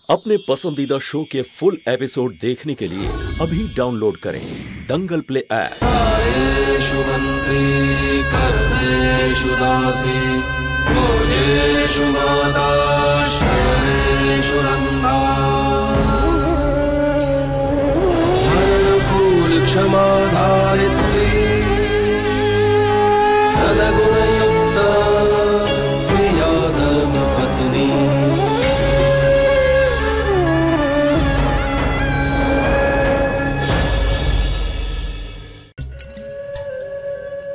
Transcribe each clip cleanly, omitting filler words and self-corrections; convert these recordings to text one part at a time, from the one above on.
अपने पसंदीदा शो के फुल एपिसोड देखने के लिए अभी डाउनलोड करें दंगल प्ले ऐप। कार्येषु मन्त्री कर्मेषु दासी भोजेषु माता शयनेषु रम्भा धरणकूल क्षमा धारित्री सद्गुणयुक्ता प्रिया धर्मपत्नी।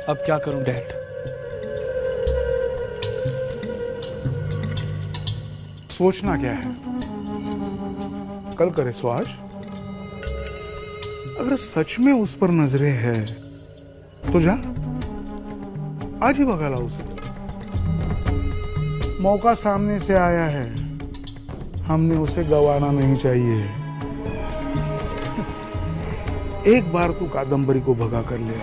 अब क्या करूं डैड? सोचना क्या है, कल करे सो आज। अगर सच में उस पर नजरें है तो जा, आज ही भगा ला उसे। मौका सामने से आया है, हमने उसे गंवाना नहीं चाहिए। एक बार तू कादम्बरी को भगा कर ले,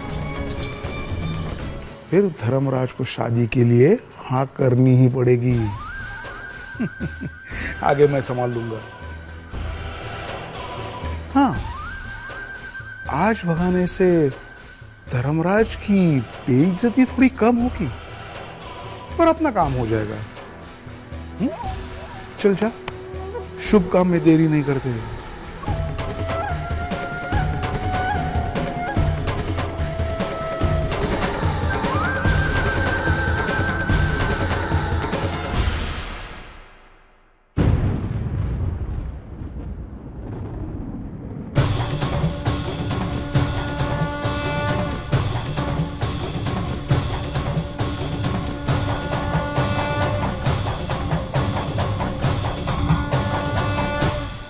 फिर धर्मराज को शादी के लिए हाँ करनी ही पड़ेगी। आगे मैं संभाल लूंगा। हाँ, आज भगाने से धर्मराज की बेइज्जती थोड़ी कम होगी, पर अपना काम हो जाएगा। चल जा, शुभ काम में देरी नहीं करते।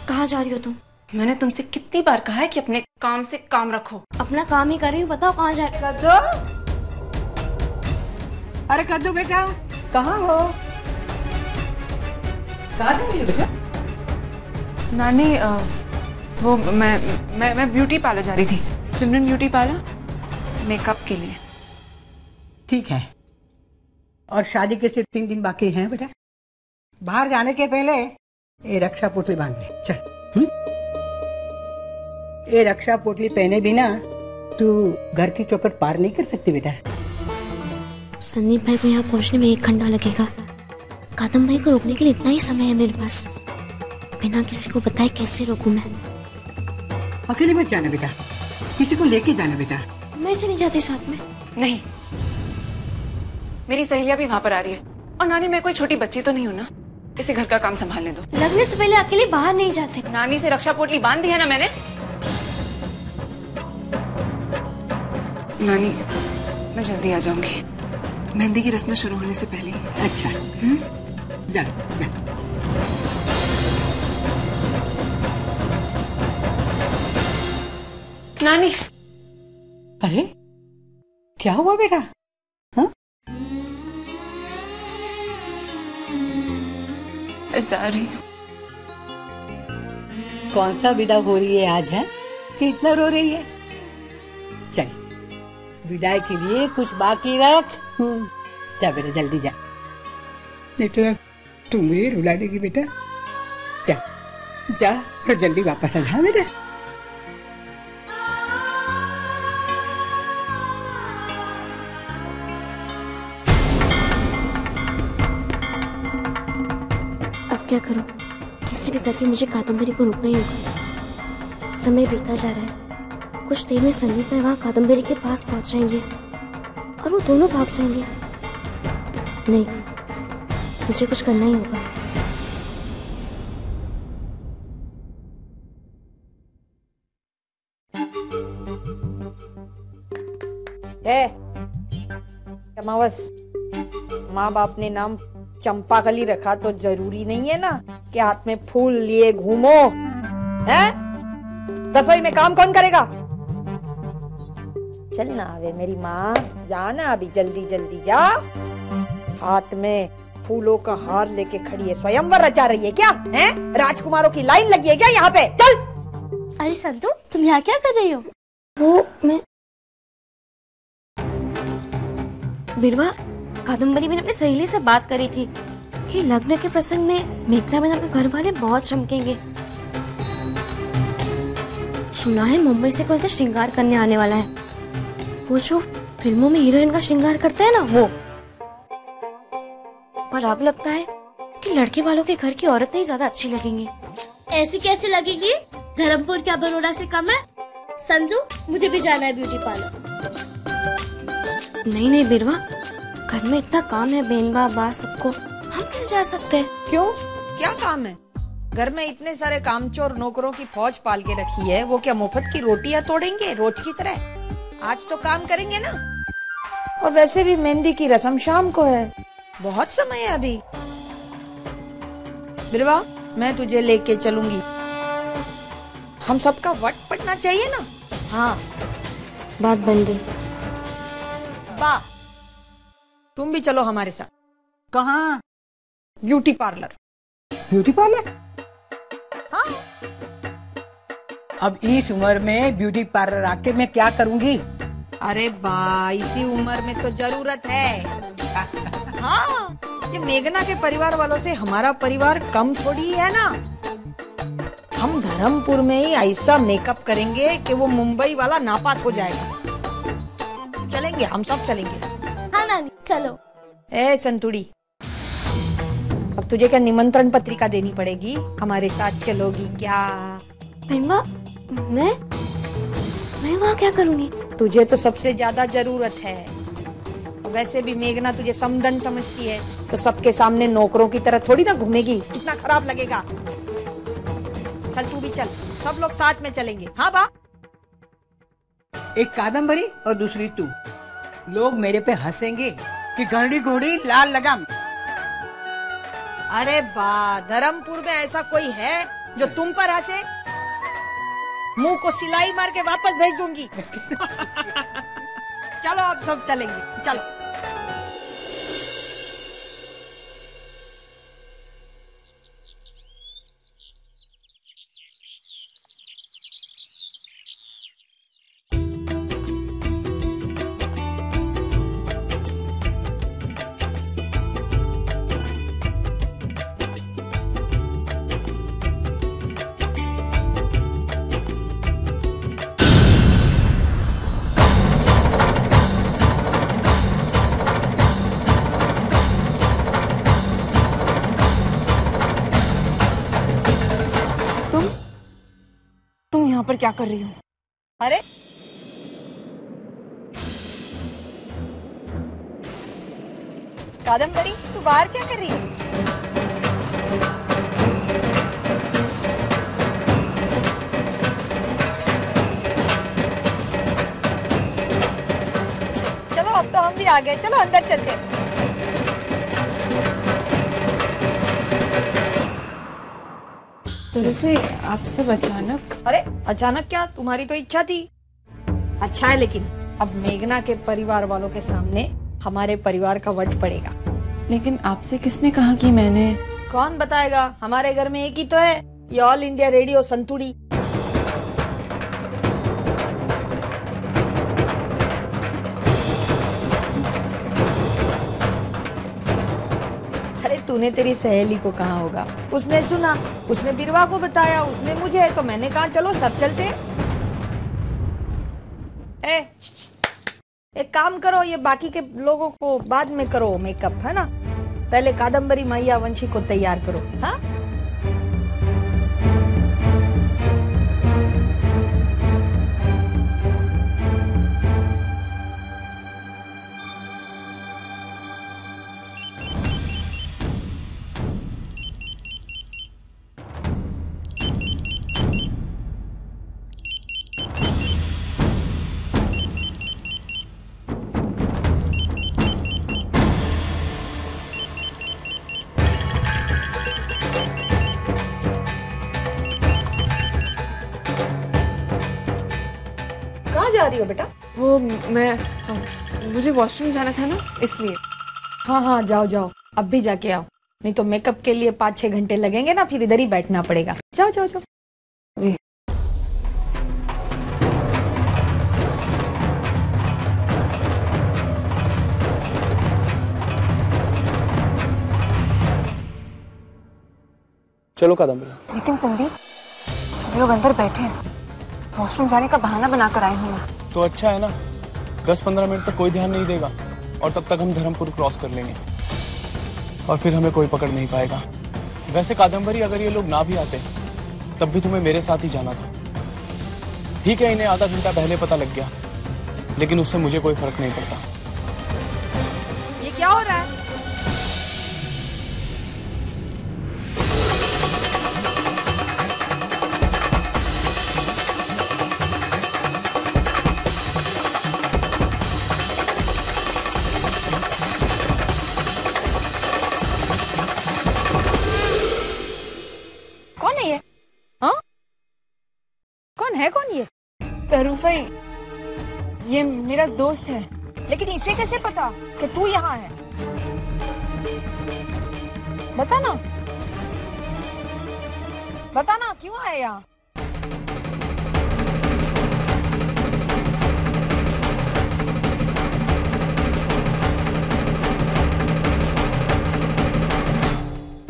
कहाँ जा रही हो तुम? मैंने तुमसे कितनी बार कहा है कि अपने काम से काम रखो। अपना काम ही कर रही हूँ, बताओ कहाँ जा रही हो? कद्दू, अरे कद्दू बेटा कहाँ हो? कहाँ जा रही हो बेटा? नानी वो मैं ब्यूटी पार्लर जा रही थी। सिमरन ब्यूटी पार्लर, मेकअप के लिए। ठीक है, और शादी के सिर्फ 3 दिन बाकी हैं बेटा। बाहर जाने के पहले ये रक्षा पोटली बांध ले। चल। ये रक्षा पोटली पहने बिना तू घर की चौखट पार नहीं कर सकती बेटा। संदीप भाई को यहाँ पहुँचने में 1 घंटा लगेगा। कादम्बरी को रोकने के लिए इतना ही समय है मेरे पास। बिना किसी को बताए कैसे रोकूं मैं? अकेले मत जाना बेटा, किसी को लेके जाना बेटा। मैं चली जाती साथ में। नहीं, मेरी सहेलियां भी वहाँ पर आ रही है। और नानी, मैं कोई छोटी बच्ची तो नहीं हूँ ना, इसे घर का काम संभालने दो। लगने से पहले अकेले बाहर नहीं जाते। नानी से रक्षा पोटली बांध दी है ना मैंने। नानी, मैं जल्दी आ जाऊंगी, मेहंदी की रस्में शुरू होने से पहले। अच्छा, जा जा। नानी, अरे क्या हुआ बेटा? हाँ? जा रही हूँ। कौन सा विदा हो रही है आज है कि इतना रो रही है? चल, विदाई के लिए कुछ बाकी रख। जा बेटा, जल्दी जा। नहीं तो तुम मुझे रुला देगी बेटा। जा जा, तो जल्दी वापस आ जा बेटा। अब क्या करूं? कैसे भी करके मुझे कादम्बरी को रोकना ही होगा। समय बीता जा रहा है। कुछ देर में संदीप भाई वहाँ कादम्बरी के पास पहुंच जाएंगे और वो दोनों भाग जाएंगे। नहीं, मुझे कुछ करना ही होगा। कमावस, माँ बाप ने नाम चंपाकली रखा तो जरूरी नहीं है ना कि हाथ में फूल लिए घूमो। हैं? रसोई में काम कौन करेगा? चल ना वे मेरी माँ, जाना अभी, जल्दी जल्दी जा। हाथ में फूलों का हार लेके खड़ी है, स्वयंवर रचा रही है क्या? हैं? राजकुमारों की लाइन लगी है क्या यहाँ पे? चल। अरे संतू, तुम यहाँ क्या कर रही हो? वो मैं बिरवा, कादम्बरी मैंने अपनी सहेली से बात करी थी। कि लग्न के प्रसंग में मेघना मैडम के घर वाले बहुत चमकेंगे। सुना है मुंबई से कोई श्रृंगार करने आने वाला है, वो जो फिल्मों में हीरोइन का श्रृंगार करता है ना वो। पर अब लगता है कि लड़के वालों के घर की औरतें ही ज्यादा अच्छी लगेंगी। ऐसी कैसे लगेगी? धर्मपुर क्या बड़ौदा से कम है? समझो, मुझे भी जाना है ब्यूटी पार्लर। नहीं नहीं बिरवा, घर में इतना काम है, बेनबा बा सबको, हम कैसे जा सकते हैं? क्यों, क्या काम है? घर में इतने सारे कामचोर नौकरों की फौज पाल के रखी है, वो क्या मुफ्त की रोटियां तोड़ेंगे रोज की तरह? आज तो काम करेंगे ना। और वैसे भी मेहंदी की रस्म शाम को है, बहुत समय है अभी। बिरवा, मैं तुझे लेके चलूंगी, हम सबका वट पड़ना चाहिए ना। हाँ, बात बन गई। वाह, तुम भी चलो हमारे साथ। कहाँ? Beauty parlour. Beauty parlour? हाँ। अब इस उम्र में ब्यूटी पार्लर आके मैं क्या करूंगी? अरे बा, इसी उम्र में तो जरूरत है। हाँ, ये मेघना के परिवार वालों से हमारा परिवार कम थोड़ी है ना। हम धर्मपुर में ही ऐसा मेकअप करेंगे कि वो मुंबई वाला नापास हो जाएगा। चलेंगे, हम सब चलेंगे। हाँ नानी, चलो। ए संतुड़ी, अब तुझे क्या निमंत्रण पत्रिका देनी पड़ेगी? हमारे साथ चलोगी क्या? बेनबा, मैं वहाँ क्या करूँगी? तुझे तो सबसे ज्यादा जरूरत है। वैसे भी मेघना तुझे समदन समझती है, तो सबके सामने नौकरों की तरह थोड़ी ना घूमेगी, इतना खराब लगेगा। चल तू भी चल, सब लोग साथ में चलेंगे। हाँ बा। एक कादम्बरी और दूसरी तू। लोग मेरे पे हंसेंगे कि घड़ी घोड़ी लाल लगाम। अरे बा, धर्मपुर में ऐसा कोई है जो तुम पर हंसे? मुंह को सिलाई मार के वापस भेज दूंगी। चलो अब सब चलेंगे, चलो। तुम यहाँ पर क्या कर रही हो? अरे कादम्बरी, तू बाहर क्या कर रही है? चलो अब तो हम भी आ गए, चलो अंदर चलते हैं। तुलसी, आप सब अचानक? अरे अचानक क्या, तुम्हारी तो इच्छा थी। अच्छा है, लेकिन अब मेघना के परिवार वालों के सामने हमारे परिवार का वट पड़ेगा। लेकिन आपसे किसने कहा कि मैंने? कौन बताएगा, हमारे घर में एक ही तो है, ये ऑल इंडिया रेडियो संतुड़ी। अरे तूने तेरी सहेली को कहा होगा, उसने सुना, उसने बिरवा को बताया, उसने मुझे, तो मैंने कहा चलो सब चलते हैं। एक काम करो, ये बाकी के लोगों को बाद में करो मेकअप, है ना? पहले कादम्बरी मैया वंशी को तैयार करो। हाँ, जा रही हो बेटा? वो मुझे वॉशरूम जाना था ना, इसलिए। हाँ हाँ, जाओ जाओ, अब भी जाके आओ, नहीं तो मेकअप के लिए 5-6 घंटे लगेंगे ना, फिर इधर ही बैठना पड़ेगा। जाओ जाओ जाओ। जी। चलो कादम्बरी। लेकिन संदीप, सब लोग अंदर बैठे हैं, वॉशरूम जाने का बहाना बनाकर आए हूँ मैं। तो अच्छा है ना, 10-15 मिनट तक कोई ध्यान नहीं देगा और तब तक हम धर्मपुर क्रॉस कर लेंगे और फिर हमें कोई पकड़ नहीं पाएगा। वैसे कादम्बरी, अगर ये लोग ना भी आते तब भी तुम्हें मेरे साथ ही जाना था। ठीक है, इन्हें आधा घंटा पहले पता लग गया, लेकिन उससे मुझे कोई फर्क नहीं पड़ता। ये क्या हो रहा है? कौन है ये? हाँ? कौन है? कौन ये? तरूफई, ये मेरा दोस्त है। लेकिन इसे कैसे पता कि तू यहाँ है? बता ना, बता ना, क्यों आए यहाँ?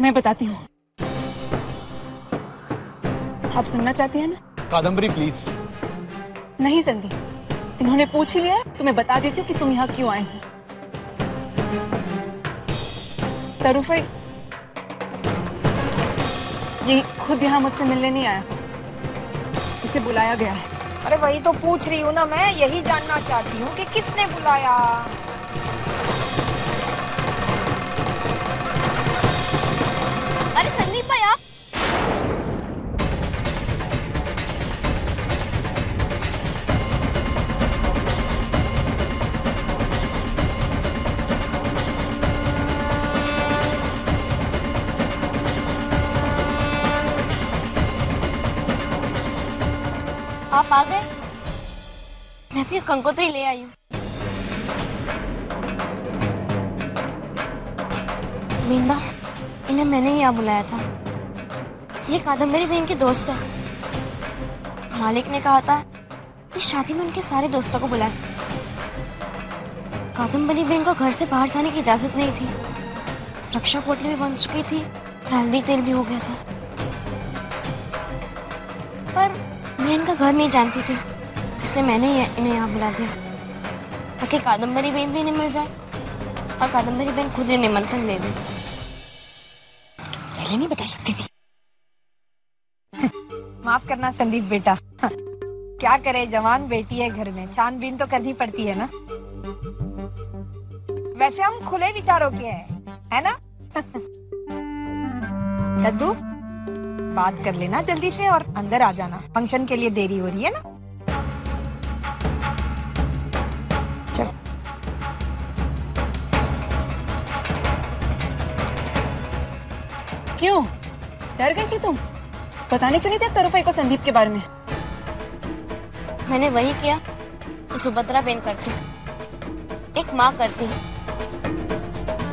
मैं बताती हूँ। आप सुनना चाहती है ना? कादम्बरी प्लीज। नहीं संदीप, इन्होंने पूछ ही लिया तो मैं बता देती हूँ कि तुम यहाँ क्यों आए हो। तरूफई, ये खुद यहाँ मुझसे मिलने नहीं आया, इसे बुलाया गया है। अरे वही तो पूछ रही हूँ ना, मैं यही जानना चाहती हूँ कि किसने बुलाया। अरे संदीप भाई, आप आ गए। मैं भी कंकोत्री ले आई हूँ। मीनबा, इन्हें मैंने ही यहाँ बुलाया था। ये कादम्बरी बहन के दोस्त है। मालिक ने कहा था कि शादी में उनके सारे दोस्तों को बुलाए। कादम्बरी बहन को घर से बाहर जाने की इजाजत नहीं थी। रक्षा पोटली भी बन चुकी थी, हल्दी तेल भी हो गया था। पर मैं इनका घर नहीं जानती थी, इसलिए मैंने इन्हें यहाँ बुला दिया ताकि कादम्बरी बहन भी इन्हें मिल जाए और कादम्बरी बहन खुद इन्हें निमंत्रण दे दे। पहले नहीं बता सकती थी। माफ करना संदीप बेटा, क्या करे, जवान बेटी है घर में, छानबीन तो करनी पड़ती है ना। वैसे हम खुले विचारों के हैं, है ना? कद्दू, बात कर लेना जल्दी से और अंदर आ जाना, फंक्शन के लिए देरी हो रही है ना। चल। क्यों डर गई थी तुम? बताने क्यों नहीं थे तरूफई को संदीप के बारे में? मैंने वही किया तो सुभद्रा बहन करती, एक माँ करती।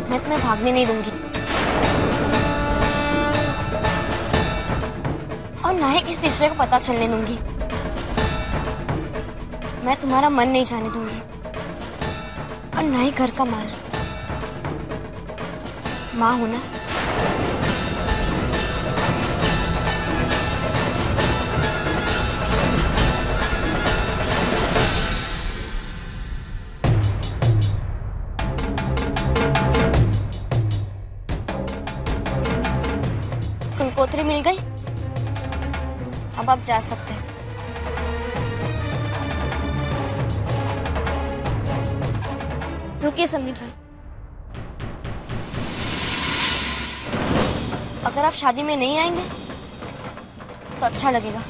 मैं तुम्हें भागने नहीं दूंगी और ना ही किसी तीसरे को पता चलने दूंगी। मैं तुम्हारा मन नहीं जाने दूंगी और ना ही घर का माल। माँ हो ना। कंकोत्री मिल गई, अब आप जा सकते हैं। रुकिए संदीप भाई, अगर आप शादी में नहीं आएंगे तो अच्छा लगेगा।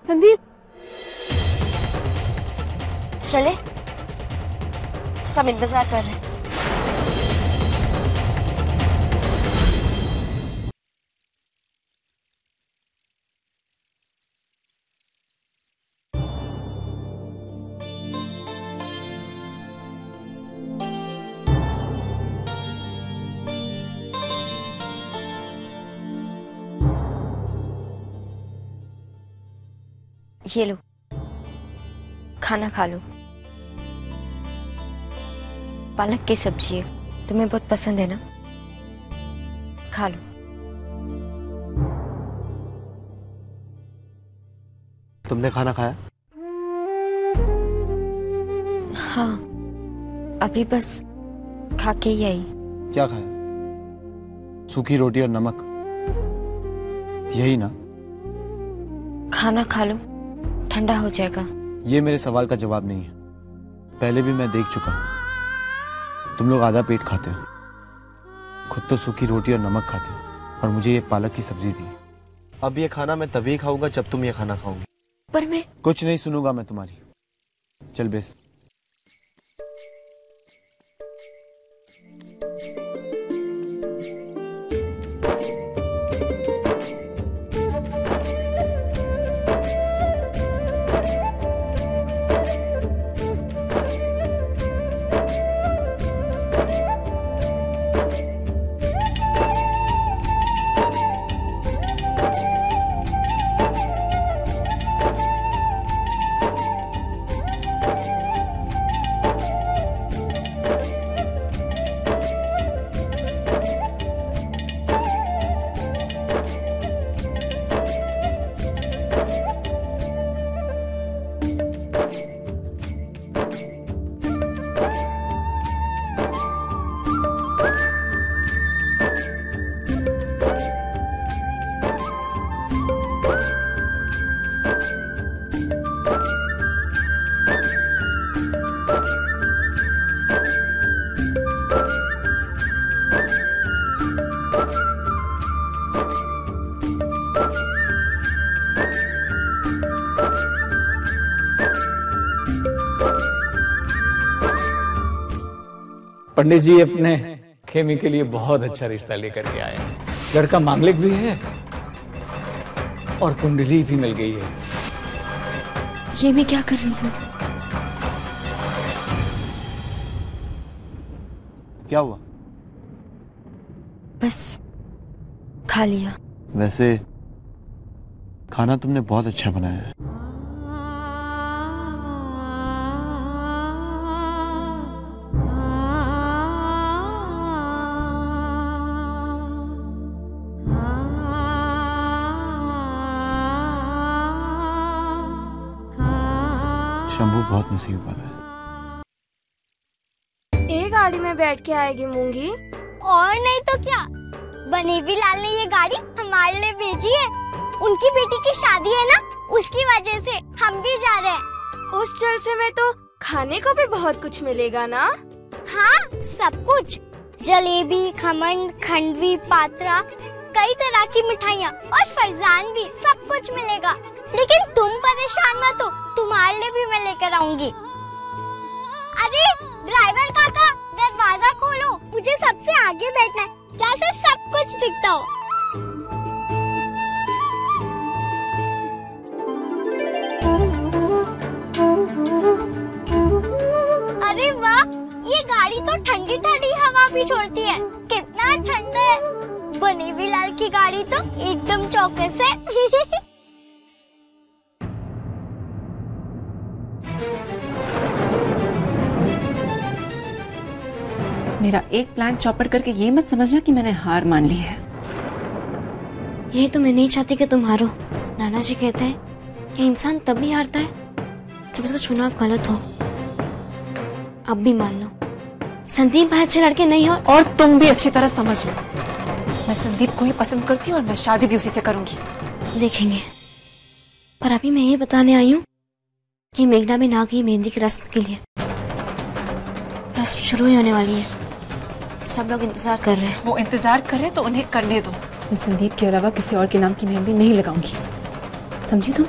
संदीप, चले, सब इंतजार कर रहे हैं। ये लो, खाना खा लो। पालक की सब्जी है, तुम्हें बहुत पसंद है ना, खा लो। तुमने खाना खाया? हाँ, अभी बस खा के ही आई। क्या खाया? सूखी रोटी और नमक, यही ना? खाना खा लो, ठंडा हो जाएगा। ये मेरे सवाल का जवाब नहीं है। पहले भी मैं देख चुका हूँ, तुम लोग आधा पेट खाते हो, खुद तो सूखी रोटी और नमक खाते हो, और मुझे ये पालक की सब्जी दी। अब ये खाना मैं तभी खाऊंगा जब तुम ये खाना खाओगे। पर मैं कुछ नहीं सुनूंगा मैं तुम्हारी। चल बेस। पंडित जी अपने खेमी के लिए बहुत अच्छा रिश्ता लेकर के आए हैं। लड़का मांगलिक भी है और कुंडली भी मिल गई है। ये मैं क्या कर रही हूँ? क्या हुआ? बस खा लिया। वैसे खाना तुमने बहुत अच्छा बनाया है। शंभू बहुत नसीब वाला है। एक गाड़ी में बैठ के आएगी मूंगी। और नहीं तो क्या, बनेवी लाल ने ये गाड़ी हमारे लिए भेजी है। उनकी बेटी की शादी है ना, उसकी वजह से हम भी जा रहे हैं। उस जलसे में तो खाने को भी बहुत कुछ मिलेगा ना? हाँ, सब कुछ। जलेबी, खमन, खंडवी, पात्रा, कई तरह की मिठाइयाँ और फरजान भी, सब कुछ मिलेगा। लेकिन तुम परेशान मत हो, तुम्हारे लिए भी मैं लेकर आऊंगी। अरे ड्राइवर काका, दरवाजा खोलो, मुझे सबसे आगे बैठना है, जहाँ से सब कुछ दिखता हो। अरे वाह, ये गाड़ी तो ठंडी ठंडी हवा भी छोड़ती है। कितना ठंडा है। बनेवी लाल की गाड़ी तो एकदम चौकस है। मेरा एक प्लान चौपट करके ये मत समझना कि मैंने हार मान ली है। यही तो मैं नहीं चाहती कि तुम हारो। नाना जी कहते हैं कि इंसान तब नहीं हारता है जब उसका चुनाव गलत हो। अब भी मान लो, संदीप भाई अच्छे लड़के नहीं हो। और तुम भी अच्छी तरह समझ लो, मैं संदीप को ही पसंद करती हूँ और मैं शादी भी उसी से करूंगी। देखेंगे। पर अभी मैं ये बताने आई हूँ कि मेघना में ना गई मेहंदी की रस्म के लिए। रस्म शुरू ही होने वाली है, सब लोग इंतजार कर रहे हैं। वो इंतजार कर रहे हैं तो उन्हें करने दो। मैं संदीप के अलावा किसी और के नाम की मेहंदी नहीं लगाऊंगी, समझी तुम?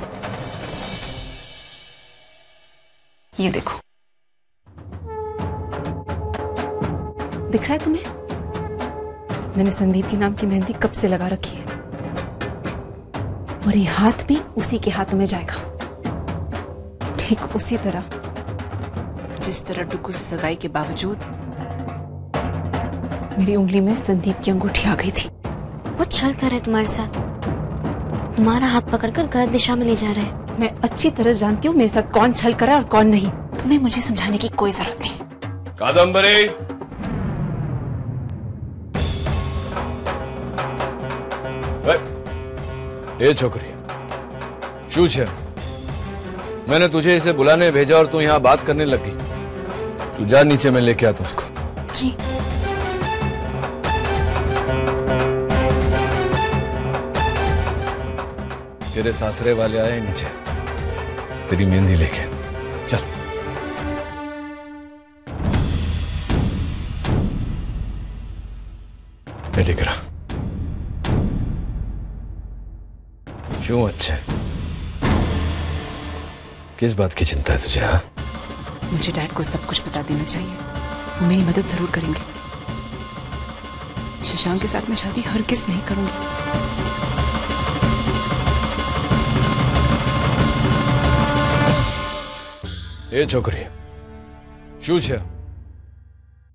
ये देखो, दिख रहा है तुम्हें? मैंने संदीप के नाम की मेहंदी कब से लगा रखी है, और ये हाथ भी उसी के हाथों में जाएगा, ठीक उसी तरह जिस तरह डुग्गू से सगाई के बावजूद मेरी उंगली में संदीप की अंगूठी आ गई थी। वो छल कर रहे तुम्हारे साथ, तुम्हारा हाथ पकड़कर गलत दिशा में ले जा रहे हैं। मैं अच्छी तरह जानती हूँ मेरे साथ कौन छल कर रहा है और कौन नहीं। तुम्हें मुझे समझाने की कोई जरूरत नहीं। कादम्बरी, ए छोकरी, शू छे? मैंने तुझे इसे बुलाने भेजा और तू यहाँ बात करने लगी। तू जा नीचे, मैं लेके आता उसको। जी। तेरे सासरे वाले आए नीचे तेरी मेहंदी लेके। चल। दिख रहा क्यों? अच्छे, किस बात की चिंता है तुझे? हाँ, मुझे डैड को सब कुछ बता देना चाहिए। वो मेरी मदद जरूर करेंगे। शशांक के साथ मैं शादी हरगिज़ नहीं करूंगी। ए छोकरी, शू छे?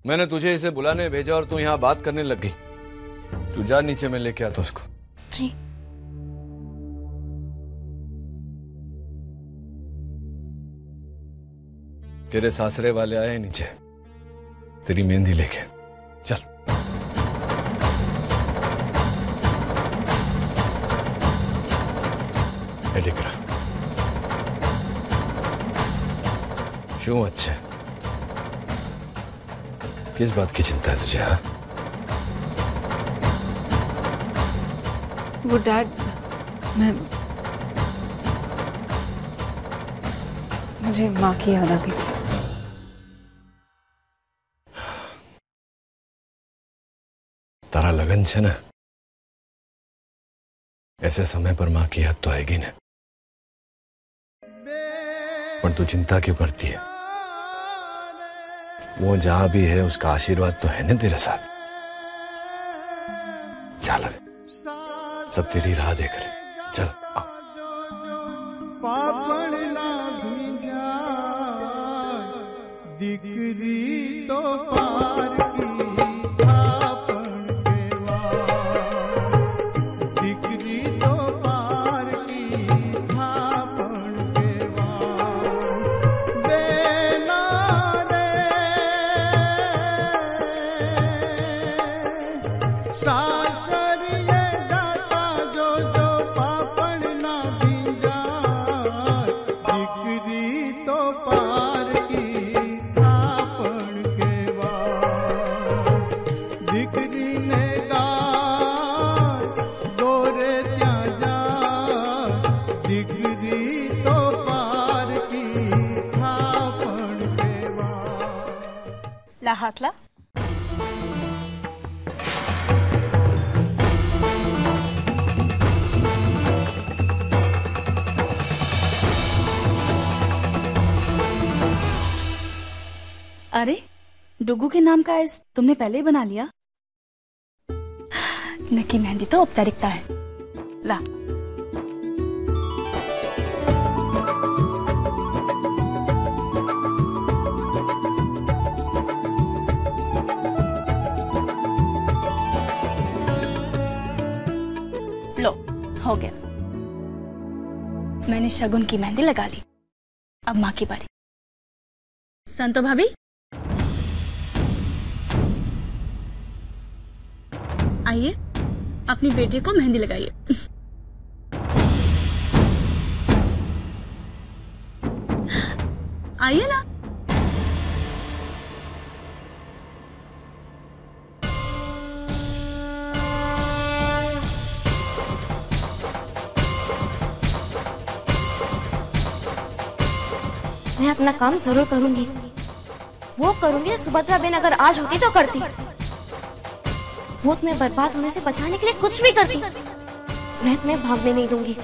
मैंने तुझे इसे बुलाने भेजा और तू यहाँ बात करने लग गई। तू जा नीचे, मैं लेके आता उसको। जी। तेरे सासरे वाले आए नीचे तेरी मेहंदी लेके। चल। दिख रहा क्यों? अच्छे, किस बात की चिंता है तुझे? हाँ, वो डैड, मुझे माँ की याद आ गई। तारा लगन छे ना, ऐसे समय पर माँ की याद तो आएगी ना। पर तू चिंता क्यों करती है? वो जहां भी है उसका आशीर्वाद तो है ना तेरे साथ। चल, सब तेरी राह देख रहे। चल आओ। दिगरी तो पार की थापण केवाड़, दिगरी तो पार की थापण केवाड़, देना रे सासर ये दाता जो जो पापण ना भींजा, दिगरी तो पार की ला हाथ ला। अरे डुगू के नाम का आइस तुमने पहले ही बना लिया? नकी मेहंदी तो औपचारिकता है। ला। लो, हो गया। मैंने शगुन की मेहंदी लगा ली। अब माँ की बारी। संतो भाभी, आइए अपनी बेटी को मेहंदी लगाइए। आइए ना। मैं अपना काम जरूर करूंगी। वो करूंगी सुभद्रा बेन अगर आज होती तो करती। भूत में बर्बाद होने से बचाने के लिए कुछ भी करती। मैं तुम्हें भागने नहीं दूंगी।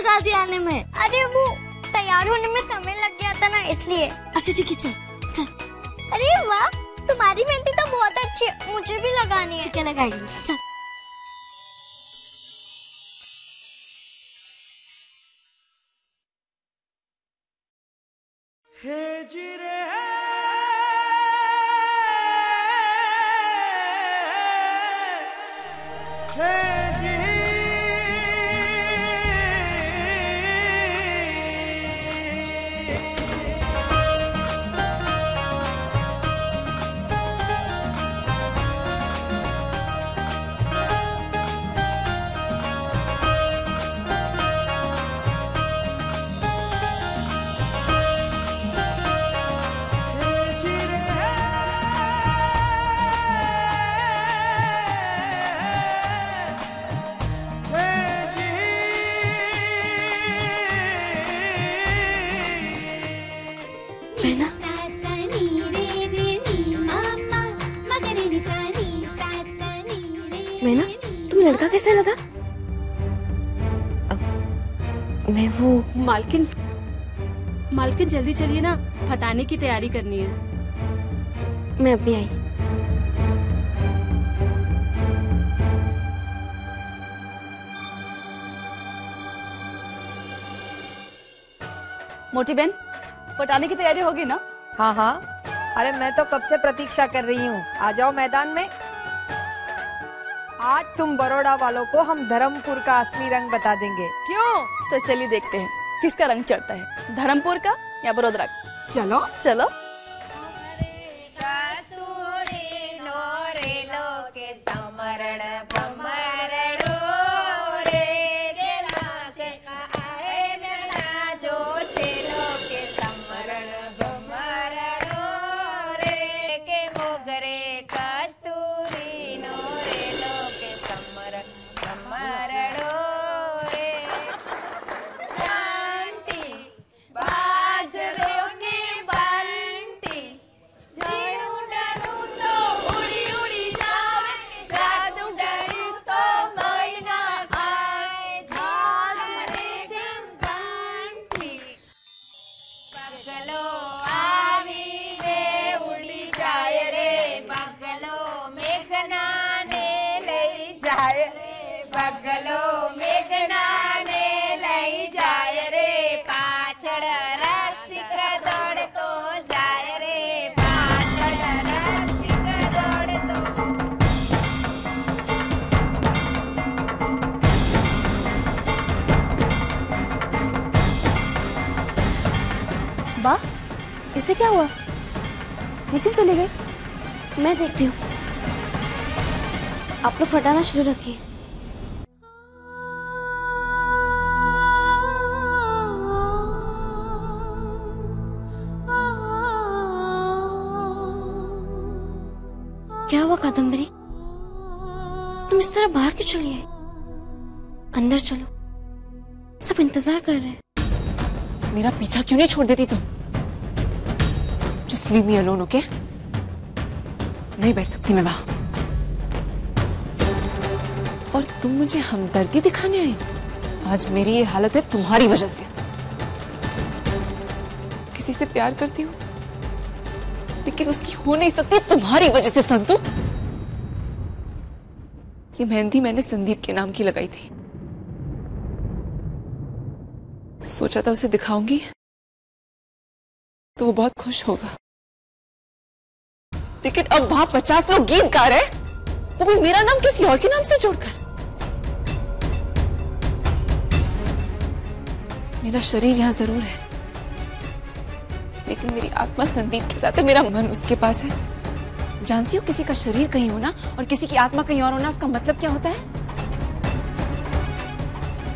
दादी आने में। अरे वो तैयार होने में समय लग गया था ना, इसलिए। अच्छा ठीक है, चल चल। अरे वाह, तुम्हारी मेहंदी तो बहुत अच्छी है, मुझे भी लगानी है। ठीक है, लगाएंगे, चल। मैना, तुम्हें लड़का कैसा लगा? मैं वो मालकिन जल्दी चलिए ना, फटाने की तैयारी करनी है। मैं अभी आई। मोटी बहन, फटाने की तैयारी होगी ना? हाँ हाँ, अरे मैं तो कब से प्रतीक्षा कर रही हूँ। आ जाओ मैदान में। आज तुम बड़ौदा वालों को हम धर्मपुर का असली रंग बता देंगे। क्यों? तो चलिए देखते हैं किसका रंग चढ़ता है, धर्मपुर का या बड़ौदा का। चलो चलो। वाह, इसे क्या हुआ? लेकिन चले गए। मैं देखती हूँ, आप लोग फटाना शुरू रखिए। क्या हुआ कादम्बरी? तुम इस तरह बाहर क्यों चली आई? अंदर चलो, सब इंतजार कर रहे हैं। मेरा पीछा क्यों नहीं छोड़ देती तुम? Just leave me alone, okay? नहीं बैठ सकती मैं वहां। और तुम मुझे हमदर्दी दिखाने आई हो? आज मेरी ये हालत है तुम्हारी वजह से। किसी से प्यार करती हूँ लेकिन उसकी हो नहीं सकती तुम्हारी वजह से संतु। ये मेहंदी मैंने संदीप के नाम की लगाई थी। सोचा था उसे दिखाऊंगी तो वो बहुत खुश होगा, लेकिन अब वहां 50 लोग गीत गा रहे हैं, वो भी मेरा नाम किसी और के नाम से जोड़कर। मेरा शरीर यहां जरूर है लेकिन मेरी आत्मा संदीप के साथ है, मेरा मन उसके पास है। जानती हो किसी का शरीर कहीं होना और किसी की आत्मा कहीं और होना, उसका मतलब क्या होता है?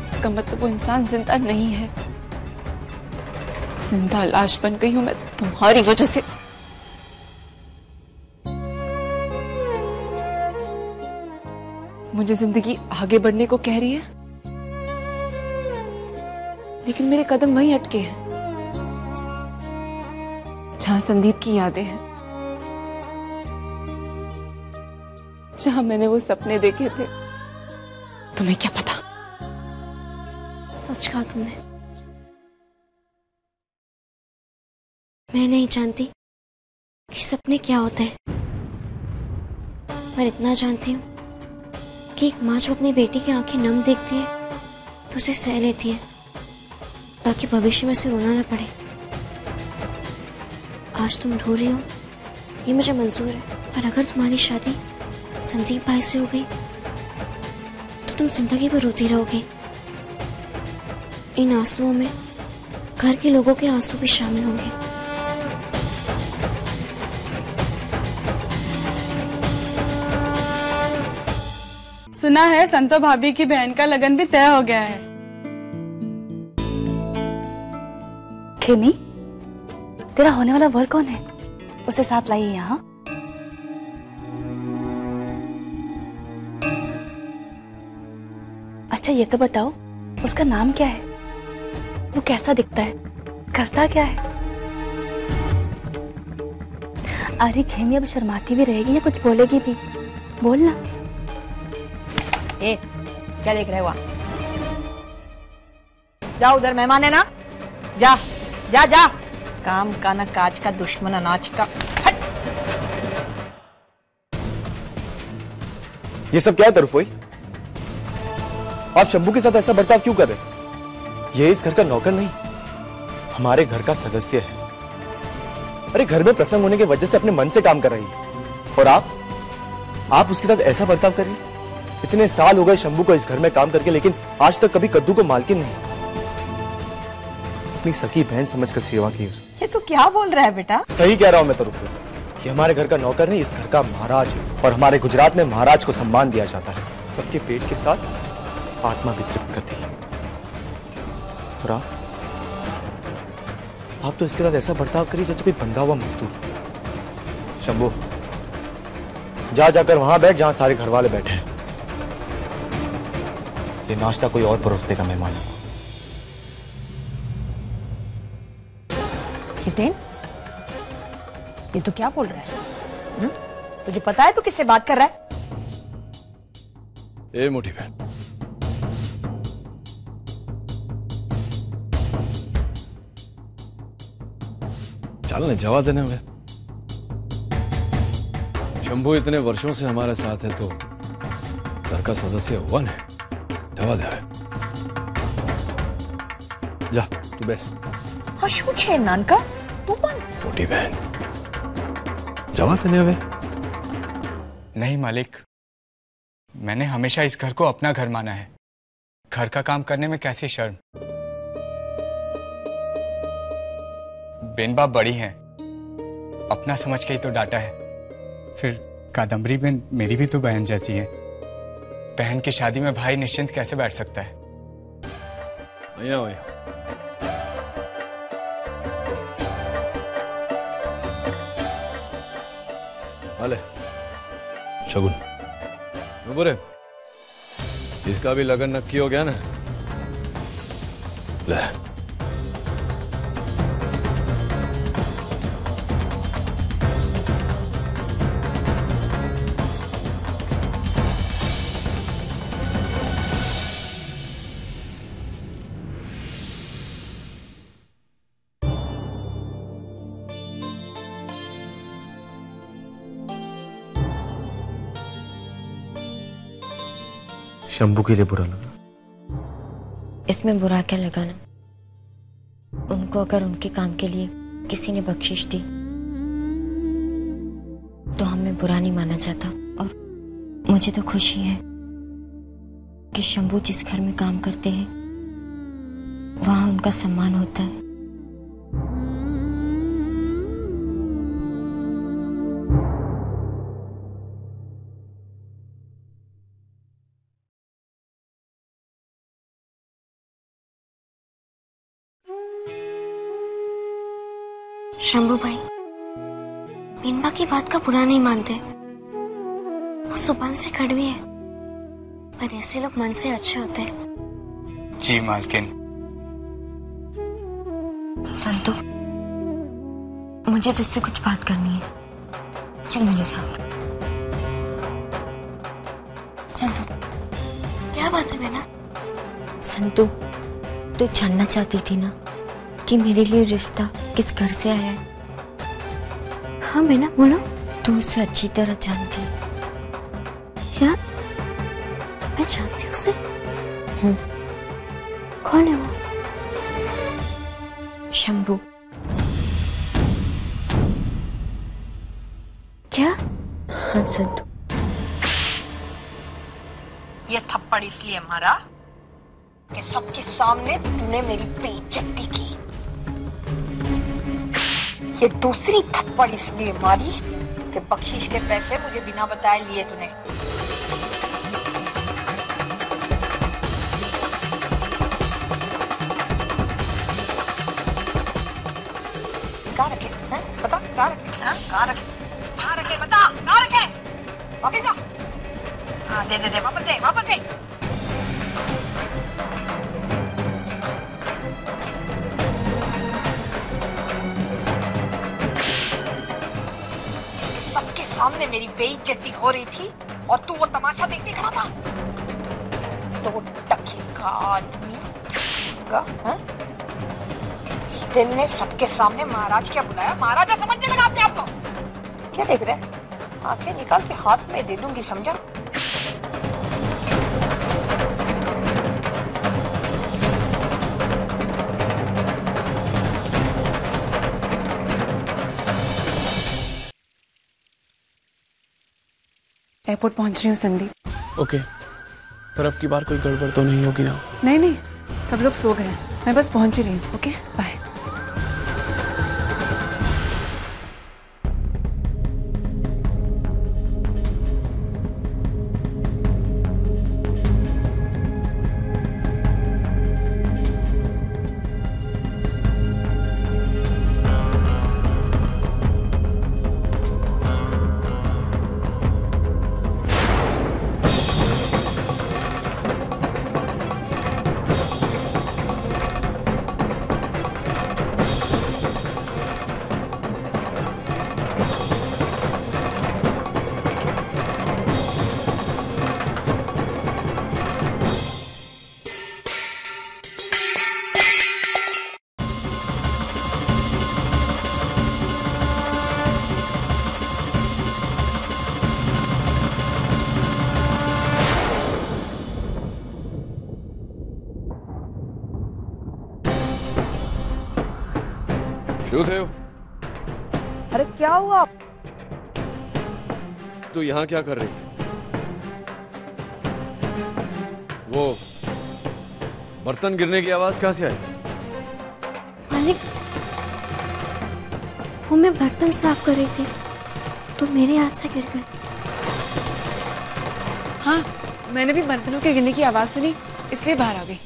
इसका मतलब वो इंसान जिंदा नहीं है, जिंदा लाश बन गई हूं मैं तुम्हारी वजह से। मुझे जिंदगी आगे बढ़ने को कह रही है लेकिन मेरे कदम वहीं अटके हैं जहां संदीप की यादें हैं, जहां मैंने वो सपने देखे थे। तुम्हें क्या पता? सच सच कहा तुमने। मैं नहीं जानती कि सपने क्या होते हैं, पर इतना जानती हूँ कि एक माँ जब अपनी बेटी की आंखें नम देखती है तो उसे सह लेती है, ताकि भविष्य में उसे रोना ना पड़े। आज तुम रो रही हो, ये मुझे मंजूर है, पर अगर तुम्हारी शादी संदीप भाई से हो गई तो तुम जिंदगी भर रोती रहोगी। इन आंसुओं में घर के लोगों के आंसू भी शामिल होंगे। सुना है संतो भाभी की बहन का लगन भी तय हो गया है। खेमी, तेरा होने वाला वर कौन है? उसे साथ लाइए यहाँ। अच्छा ये तो बताओ, उसका नाम क्या है? वो कैसा दिखता है? करता क्या है? अरे खेमी अब शर्माती भी रहेगी या कुछ बोलेगी भी? बोलना। ए, क्या देख रहे हो? जा, उधर मेहमान है ना, जा जा जा। काम का न काज का, दुश्मन अनाज का। ये सब क्या है तरफोई? आप शंभू के साथ ऐसा बर्ताव क्यों कर रहे? ये इस घर का नौकर नहीं, हमारे घर का सदस्य है। अरे घर में प्रसंग होने की वजह से अपने मन से काम कर रही है, और आप उसके साथ ऐसा बर्ताव कर रही है? इतने साल हो गए शंभू को इस घर में काम करके, लेकिन आज तक कभी कद्दू को मालकिन नहीं, अपनी सकी बहन समझकर सेवा की उसकी। ये तो क्या बोल रहा है बेटा? सही कह रहा हूं मैं तरफोई, ये हमारे घर का नौकर नहीं, इस घर का महाराज है, और हमारे गुजरात में महाराज को सम्मान दिया जाता है। सबके पेट के साथ आत्मा भी तृप्त करती है। और आप तो इसके साथ ऐसा बर्ताव करिए जैसे कोई बंधा हुआ मजदूर। शंभू, जाकर वहां बैठ जहां सारे घर वाले बैठे हैं। ये नाश्ता कोई और परोस देगा मेहमान। हितेन, ये तो क्या बोल रहा है? तुझे पता है तू किससे बात कर रहा है? ए मोटी बहन, चल ना, जवाब देने में। शंभू इतने वर्षों से हमारे साथ है तो घर का सदस्य हुआ ना, जवाब दे। जा तू बेस। हाँ शू छे नानका, तू पण मोटी बहन, जवाब देने हवे। नहीं मालिक, मैंने हमेशा इस घर को अपना घर माना है। घर का काम करने में कैसी शर्म। बेन बाप बड़ी हैं, अपना समझ के ही तो डांटा है। फिर कादम्बरी बेन मेरी भी तो बहन जैसी है। बहन की शादी में भाई निश्चिंत कैसे बैठ सकता है? भैया भैया, अले शगुन बोरे, इसका भी लगन नक्की हो गया ना? ले। शंभू के लिए बुरा लगा। इसमें बुरा क्या लगा ना? उनको अगर उनके काम के लिए किसी ने बख्शिश दी तो हमें बुरा नहीं माना जाता। और मुझे तो खुशी है कि शंभू जिस घर में काम करते हैं वहां उनका सम्मान होता है। शंभू भाई मीनबा की बात का बुरा नहीं मानते, वो जुबान से कड़वी है, पर ऐसे लोग मन से अच्छे होते हैं। जी मालकिन। संतू, मुझे तुझसे कुछ बात करनी है, चल मेरे साथ। संतू, क्या बात है बेटा? संतू, तो जानना चाहती थी ना कि मेरे लिए रिश्ता किस घर से आया है। हाँ बेना बोलो। तू उसे अच्छी तरह जानती है। क्या मैं जानती हूँ उसे? कौन है वो? शंभू। क्या? हाँ संतु। ये थप्पड़ इसलिए मारा कि सबके सामने तूने मेरी बेइज्जती की। ये दूसरी थप्पड़ इसलिए मारी कि बख्शीश के पैसे मुझे बिना बताए लिए तूने। कहाँ रखे? बता कहाँ रखे? कहाँ रखे? कहाँ रखे? बता कहाँ रखे? वापिस आ। हाँ दे वापस दे वापस दे। सबके सामने मेरी बेइज्जती हो रही थी और तू वो तमाशा देखने खड़ा था। तो टकी का आदमी का दिल ने सबके सामने महाराज क्या बुलाया? महाराजा समझने लगा अपने आप को। क्या देख रहे? आंखें निकाल के हाथ में दे दूंगी, समझा? एयरपोर्ट पहुंच रही हूँ संदीप। ओके, पर अब की बार कोई गड़बड़ तो नहीं होगी ना? नहीं, सब लोग सो गए हैं, मैं बस पहुंच ही रही हूँ। Okay bye. क्यों थे? अरे क्या हुआ? तू यहाँ क्या कर रही है? वो बर्तन गिरने की आवाज कहाँ से आई? मालिक, वो मैं बर्तन साफ कर रही थी तो मेरे हाथ से गिर गए। हाँ, मैंने भी बर्तनों के गिरने की आवाज सुनी, इसलिए बाहर आ गई।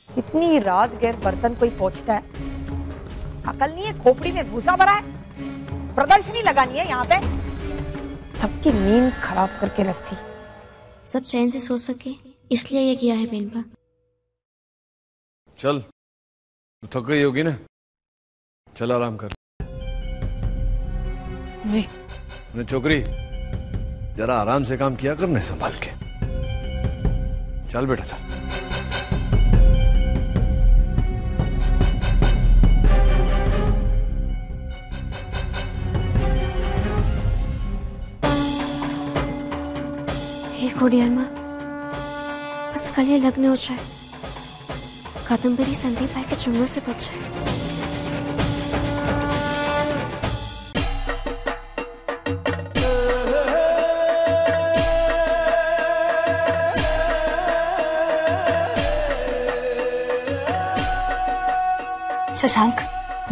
इतनी रात गैर बर्तन कोई पहुंचता है? अकल नहीं है? खोपड़ी में भूसा भरा है? प्रदर्शनी लगानी है यहाँ पे? सबकी नींद खराब करके रखती। सब चैन से सो सके इसलिए ये किया है बेनबा। चल, तू थक गई होगी ना, चल आराम कर। जी। ने छोकरी, जरा आराम से काम किया करने संभाल के। चल बेटा चल। खोडियार माँ, बस कल ये लग्न हो जाए, कादम्बरी संदीप भाई के चुंगल से बच जाए। शशांक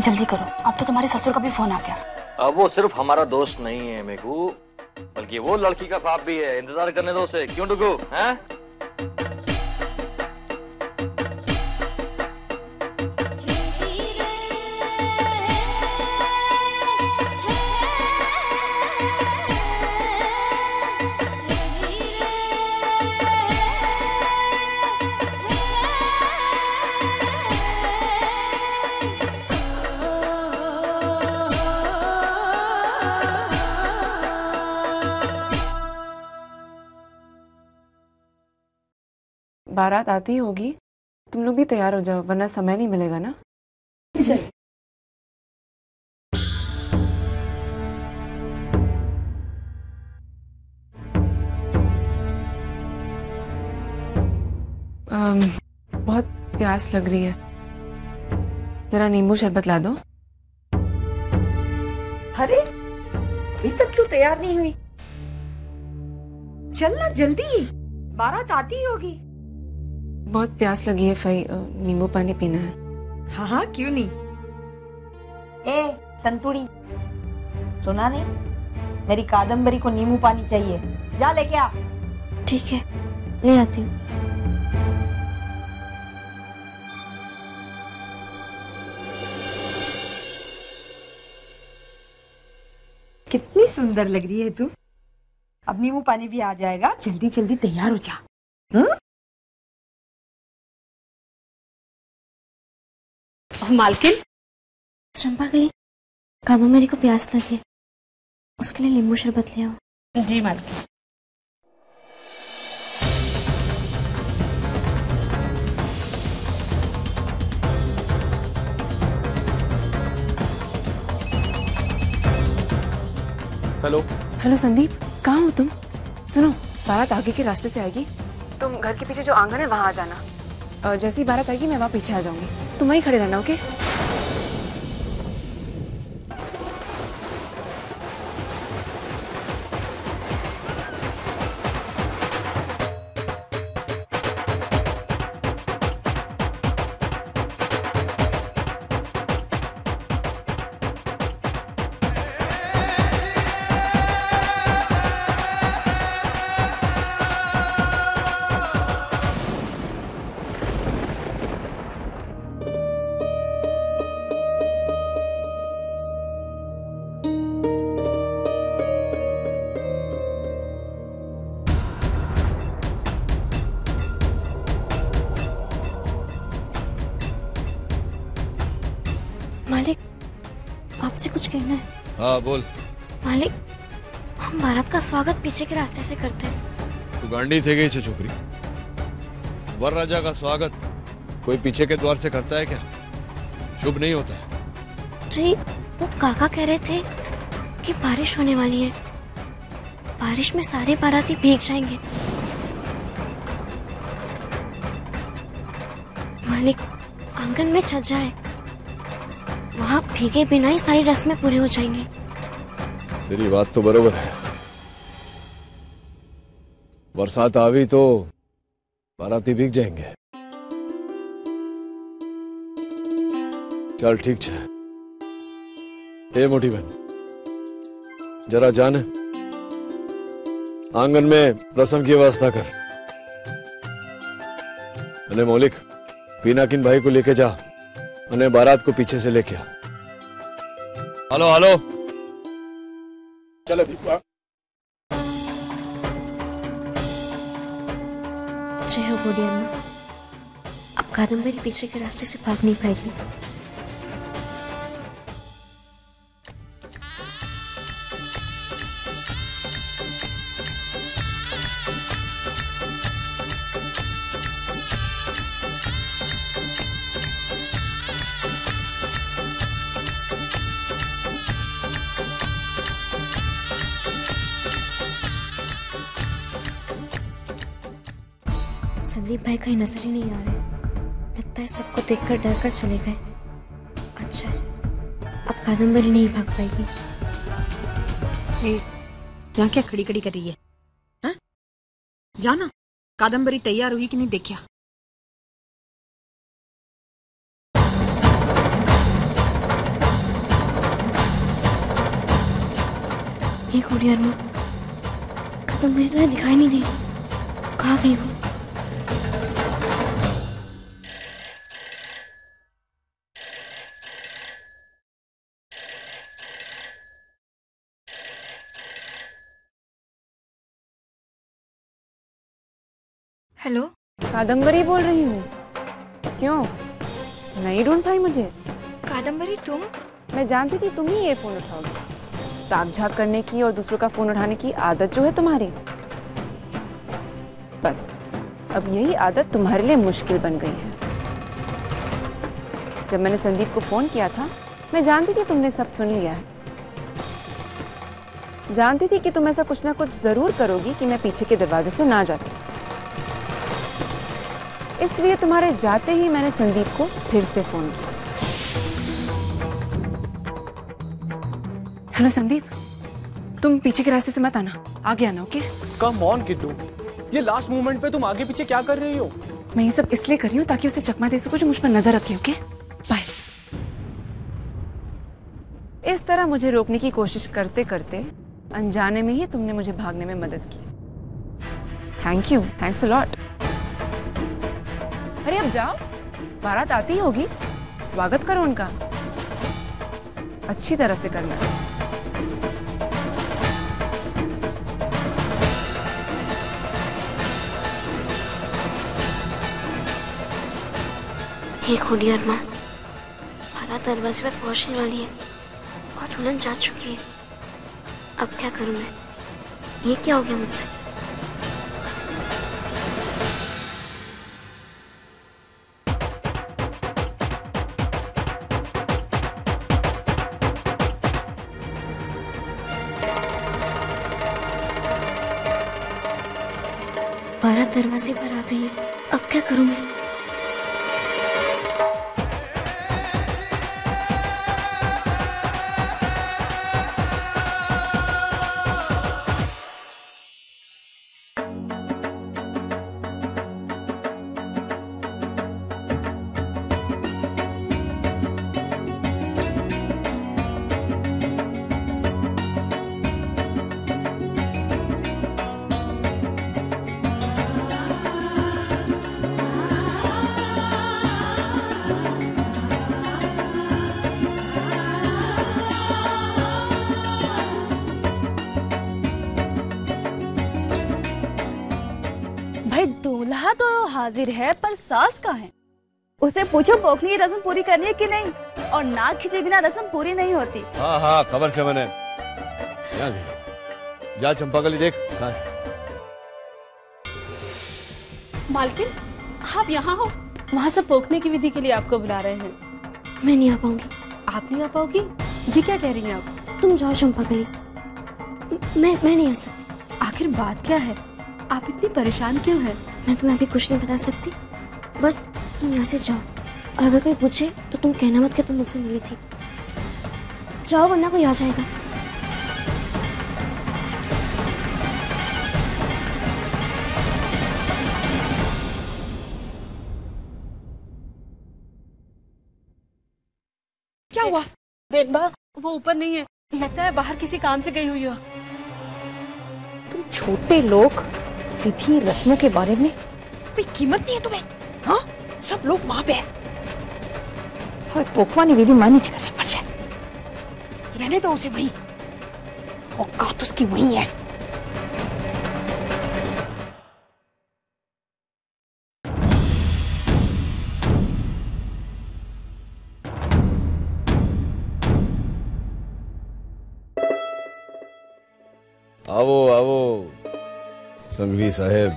जल्दी करो, अब तो तुम्हारे ससुर का भी फोन आ गया। अब वो सिर्फ हमारा दोस्त नहीं है मेघू, बल्कि वो लड़की का बाप भी है। इंतजार करने दो उसे। क्यों डुगू? हैं? बारात आती होगी तुम लोग भी तैयार हो जाओ वरना समय नहीं मिलेगा ना। बहुत प्यास लग रही है, जरा नींबू शरबत ला दो। अरे अभी तक तू तैयार नहीं हुई, चलना जल्दी, बारात आती ही होगी। बहुत प्यास लगी है फई, नींबू पानी पीना है। हाँ हाँ क्यों नहीं। ए संतुड़ी, सुना नहीं, मेरी कादम्बरी को नींबू पानी चाहिए, जा लेके आ। ठीक है, ले आती हूँ। कितनी सुंदर लग रही है तू। अब नींबू पानी भी आ जाएगा, जल्दी जल्दी तैयार हो जा। मालकिन, चंपाकली, कादम्बरी को प्यास लगी है, उसके लिए नींबू शरबत ले आओ। जी मालकिन। हेलो हेलो संदीप, कहाँ हो तुम? सुनो, बारात आगे के रास्ते से आएगी, तुम घर के पीछे जो आंगन है वहाँ आ जाना। जैसे ही बारात आएगी मैं वहाँ पीछे आ जाऊंगी, तुम वहीं खड़े रहना। ओके? मालिक, आपसे कुछ कहना है। हाँ बोल। मालिक, हम बारात का स्वागत पीछे के रास्ते से करते हैं। तू गांडी थे गई छोकरी, वर राजा का स्वागत कोई पीछे के द्वार से करता है क्या? शुभ नहीं होता है। जी, वो काका कह रहे थे कि बारिश होने वाली है, बारिश में सारे बाराती भीग जाएंगे। मालिक, आंगन में छज्जा है, वहाँ भीगे बिना ही सारी रस्में पूरी हो जाएंगी। तेरी बात तो बरोबर है, बरसात आवी तो बाराती भीग जाएंगे। चल ठीक है। ए मोटी बहन, जरा जाने आंगन में रसम की व्यवस्था कर। अने मौलिक, पिनाकिन भाई को लेके जा, अने बारात को पीछे से लेके आ। हेलो हेलो, चलो दीपा। जय हो बुढ़िया माँ, अब कादम्बरी पीछे के रास्ते से भाग नहीं पाएगी। संदीप भाई कहीं नजर ही नहीं आ रहे, लगता है सबको देखकर डर कर चले गए। अच्छा, अब कादम्बरी नहीं भाग पाएगी। यहाँ क्या खड़ी खड़ी कर रही है? हाँ? जाना, कादम्बरी तैयार हुई कि नहीं देखा। ये कुड़ियार माँ, कादम्बरी तो दिखाई नहीं दी, कहाँ गई वो? हेलो, कादम्बरी बोल रही हूँ। क्यों नहीं ढूंढ पाई मुझे? कादम्बरी तुम? मैं जानती थी तुम ही ये फोन उठाओगे। ताक झाक करने की और दूसरों का फोन उठाने की आदत जो है तुम्हारी, बस अब यही आदत तुम्हारे लिए मुश्किल बन गई है। जब मैंने संदीप को फोन किया था, मैं जानती थी तुमने सब सुन लिया है। जानती थी कि तुम ऐसा कुछ ना कुछ जरूर करोगी कि मैं पीछे के दरवाजे से ना जा सकूं। इसलिए तुम्हारे जाते ही मैंने संदीप को फिर से फोन किया। हेलो संदीप, तुम पीछे के रास्ते से मत आना, आगे आना। ओके? कम ऑन किट्टू, ये लास्ट मोमेंट पे तुम आगे पीछे क्या कर रही हो? मैं ये सब इसलिए कर रही हूँ ताकि उसे चकमा दे सको जो मुझ पर नजर रखे। Okay bye. इस तरह मुझे रोकने की कोशिश करते करते अनजाने में ही तुमने मुझे भागने में मदद की। Thank you, thanks a lot. अरे अब जाओ, बारात आती होगी, स्वागत करो उनका, अच्छी तरह से करना। ये खोली अरमा, बारात दरवाजे पर पहुंचने वाली है और दुल्हन जा चुकी है। अब क्या करूं मैं? ये क्या हो गया मुझसे? बारात दरवाजे पर आ गई है, अब क्या करूं मैं? दूल्हा तो हाजिर है, पर सास कहाँ है? उसे पूछो पोखली की रस्म पूरी करनी है कि नहीं, और नाक खींचे बिना रस्म पूरी नहीं होती। हाँ हाँ खबर से मैंने। जा चंपाकली देख कहाँ है। मालकिन, आप यहाँ हो? वहाँ सब पोखने की विधि के लिए आपको बुला रहे हैं। मैं नहीं आ पाऊंगी। आप नहीं आ पाओगी? ये क्या कह रही हैं आप? तुम जाओ चंपाकली, मैं नहीं आ सकती। आखिर बात क्या है? आप इतनी परेशान क्यों हैं? मैं तुम्हें अभी कुछ नहीं बता सकती, बस तुम यहाँ से जाओ, और अगर कोई पूछे तो तुम कहना मत कि तुम मुझसे मिली थी। जाओ वरना कोई आ जाएगा। क्या हुआ? बेनबा, वो ऊपर नहीं है, लगता है बाहर किसी काम से गई हुई हो। तुम छोटे लोग विधि रस्मों के बारे में कोई कीमत नहीं है तुम्हें? हाँ, सब लोग वहां पे हैं। और पोखवानी विधि मानी करने पड़ जाए, रहने दो उसे वहीं, औकात उसकी वहीं है। आओ आओ संघवी साहेब,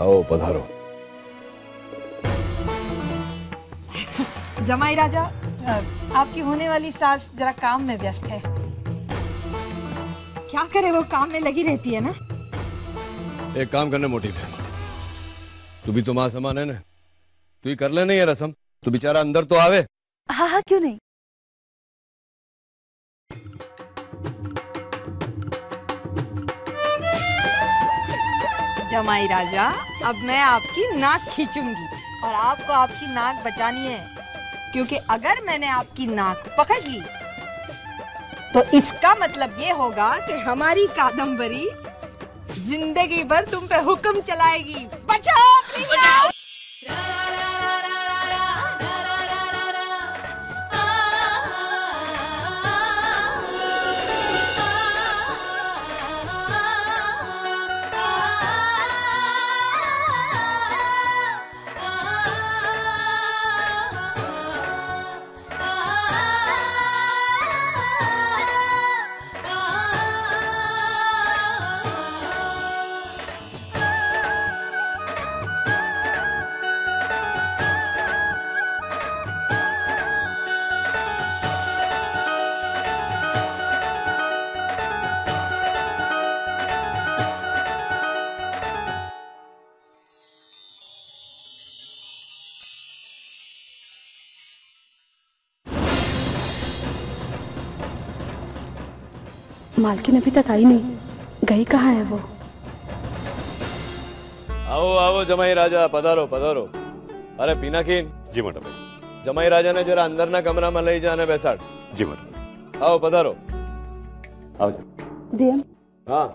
आओ पधारो। जमाई राजा, आपकी होने वाली सास जरा काम में व्यस्त है। क्या करे, वो काम में लगी रहती है ना। एक काम करने मोटी बहन, तू भी तो मां समान है ना, तू ही कर ले नहीं है रस्म, तू बेचारा अंदर तो आवे। हाँ हाँ क्यों नहीं। जमाई राजा, अब मैं आपकी नाक खींचूंगी और आपको आपकी नाक बचानी है, क्योंकि अगर मैंने आपकी नाक पकड़ ली तो इसका मतलब ये होगा कि हमारी कादम्बरी जिंदगी भर तुम पे हुक्म चलाएगी। बचाओ अपनी नाक। मालकिन अभी तक आई नहीं, गई कहाँ है वो? आओ आओ जमाई राजा, पधारो पधारो। अरे पीनाकिन। जी मोटा भाई। जमाई राजा ने जरा अंदर ना कमरा में लई जाने बैसाड़। जी मोटा। आओ पधारो। आओ। डीएम। हाँ।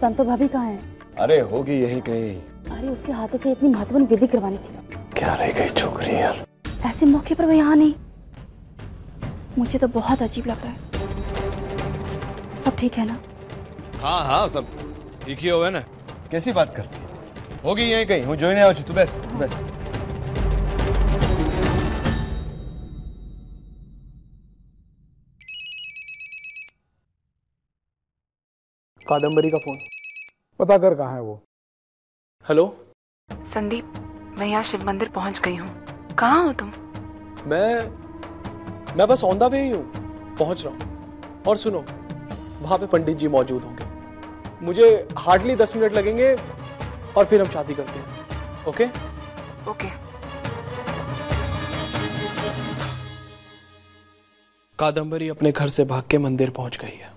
संतो भाभी कहाँ है? अरे होगी यही कहीं। अरे उसके हाथों से इतनी महत्वपूर्ण विधि करवानी थी। क्या रह गई छोकरी यार। ऐसे मौके पर वो यहाँ नहीं, मुझे तो बहुत अजीब लग रहा है। सब ठीक है ना? हाँ हाँ सब ठीक ही होगा ना। कैसी बात करती है? होगी यही कहीं। हूँ जोईने आऊँ तू बैस तू बैस। कादम्बरी का फोन। पता कर कहाँ है वो। हेलो संदीप, मैं यहाँ शिव मंदिर पहुँच गई हूँ। कहाँ हो तुम? मैं बस ऑन द वे ही हूँ, पहुँच रहा हूँ। और सुनो, वहाँ पे पंडित जी मौजूद होंगे। मुझे हार्डली 10 मिनट लगेंगे और फिर हम शादी करते हैं। ओके? ओके। कादम्बरी अपने घर से भाग के मंदिर पहुँच गई है।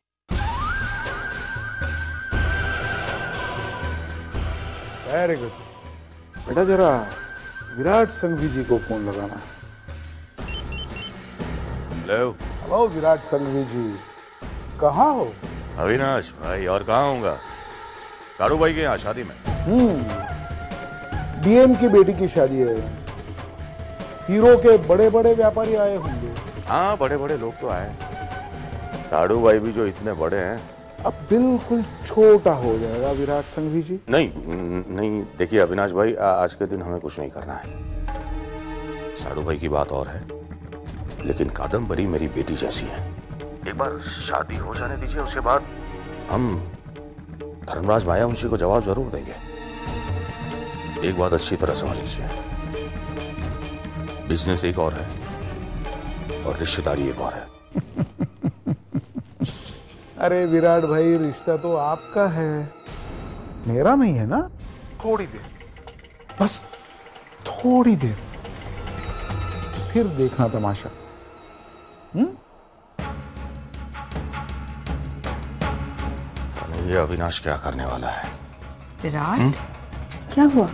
वेरी गुड बेटा, जरा विराट संघवी जी को फोन लगाना। हेलो विराट संघवी जी, कहाँ हो? अविनाश भाई, और कहाँ होऊंगा? साड़ू भाई के यहाँ शादी में। डीएम की बेटी की शादी है। हीरो के बड़े बड़े व्यापारी आए होंगे। हाँ, बड़े बड़े लोग तो आए। साड़ू भाई भी जो इतने बड़े हैं, अब बिल्कुल छोटा हो जाएगा विराट संघवी जी। नहीं देखिए अविनाश भाई, आज के दिन हमें कुछ नहीं करना है। साड़ू भाई की बात और है, लेकिन कादम्बरी मेरी बेटी जैसी है। एक बार शादी हो जाने दीजिए, उसके बाद हम धर्मराज मायावंशी को जवाब जरूर देंगे। एक बात अच्छी तरह समझ लीजिए, बिजनेस एक और है और रिश्तेदारी एक और है। अरे विराट भाई, रिश्ता तो आपका है, मेरा नहीं है ना। थोड़ी देर, बस थोड़ी देर, फिर देखना तमाशा। ये अविनाश क्या करने वाला है? विराट, क्या हुआ?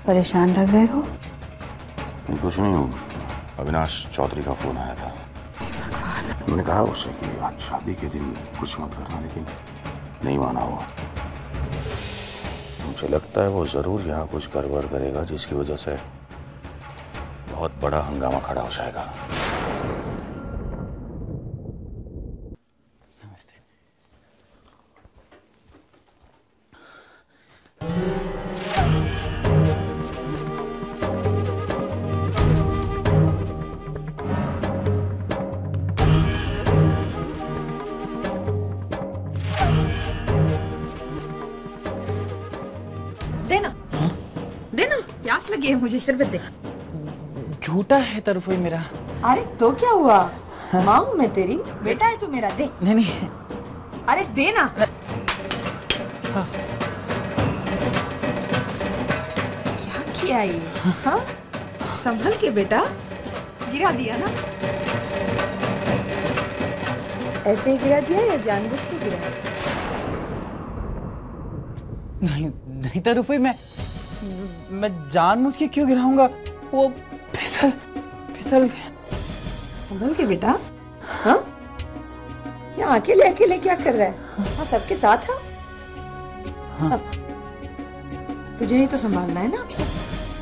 परेशान लग रहे हो? नहीं, कुछ नहीं हुआ। अविनाश चौधरी का फोन आया था। मैंने कहा उसे कि आज शादी के दिन कुछ मत करना, लेकिन नहीं माना वो। मुझे लगता है वो जरूर यहाँ कुछ गड़बड़ करेगा, जिसकी वजह से बहुत बड़ा हंगामा खड़ा हो जाएगा। देना, प्यास लगी है मुझे, शरबत दे। झूठा है तरफोई मेरा। अरे तो क्या हुआ? माँ हूं मैं तेरी, बेटा है तू मेरा, दे। नहीं। अरे देना। हाँ। क्या किया ये? हाँ? संभल के बेटा, गिरा दिया ना? ऐसे ही गिरा दिया या जानबूझ के गिरा? नहीं तरफोई, मैं जानबूझ के क्यों गिराऊंगा? वो फिसल संभल के बेटा। हाँ? यहाँ अकेले क्या कर रहा है? हाँ, सबके साथ है। हाँ। तुझे ही तो संभालना है ना आपसे,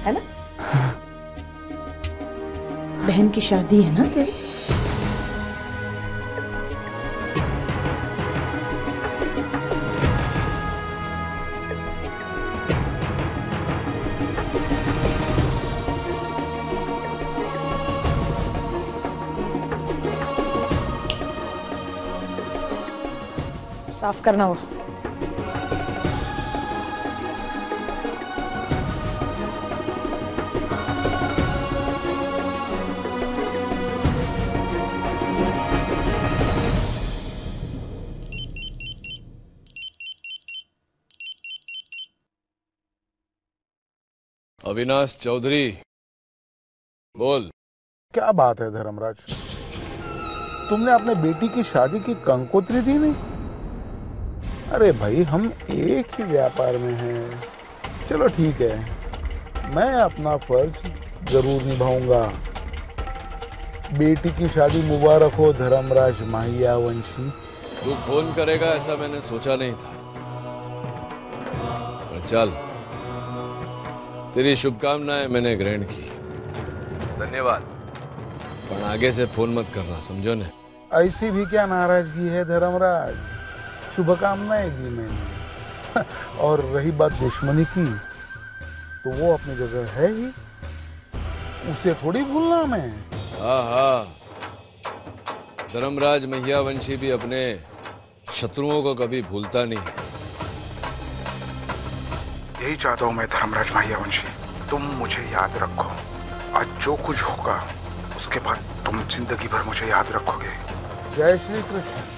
है ना? बहन की शादी है ना तेरी। साफ करना हो। अविनाश चौधरी, बोल। क्या बात है धर्मराज, तुमने अपने बेटी की शादी की कंकोत्री दी नहीं? अरे भाई हम एक ही व्यापार में हैं। चलो ठीक है, मैं अपना फर्ज जरूर निभाऊंगा। बेटी की शादी मुबारक हो धर्मराज माहिया वंशी। तू फोन करेगा ऐसा मैंने सोचा नहीं था, पर चल, तेरी शुभकामनाएं मैंने ग्रहण की, धन्यवाद। पर आगे से फोन मत करना, समझो ने? ऐसी भी क्या नाराजगी है धर्मराज, शुभकामनाएं दी मैंने। और रही बात दुश्मनी की, तो वो अपनी जगह है ही, उसे थोड़ी भूलना मैं। हाँ हाँ, धर्मराज महियावंशी भी अपने शत्रुओं को कभी भूलता नहीं है। यही चाहता हूँ मैं धर्मराज महियावंशी, तुम मुझे याद रखो। आज जो कुछ होगा उसके बाद तुम जिंदगी भर मुझे याद रखोगे। जय श्री कृष्ण।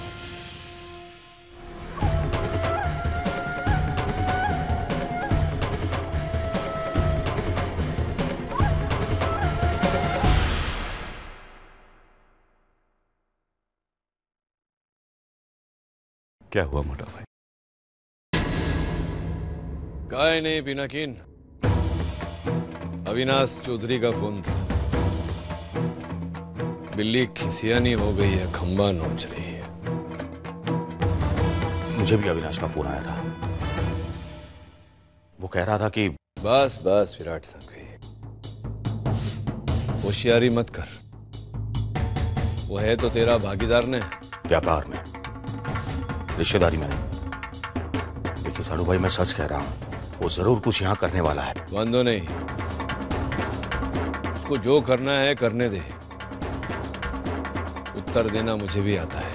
क्या हुआ मोटा भाई? काय नहीं पिनाकिन, अविनाश चौधरी का फोन था। बिल्ली खिसियानी हो गई है, खंबा नोच रही है। मुझे भी अविनाश का फोन आया था। वो कह रहा था कि बस बस विराट संघवी, होशियारी मत कर। वो है तो तेरा भागीदार ने, व्यापार में, रिश्तेदारी में नहीं। देखिए साड़ू भाई, मैं सच कह रहा हूं, वो जरूर कुछ यहाँ करने वाला है। वांदो नहीं, उसको जो करना है करने दे। उत्तर देना मुझे भी आता है।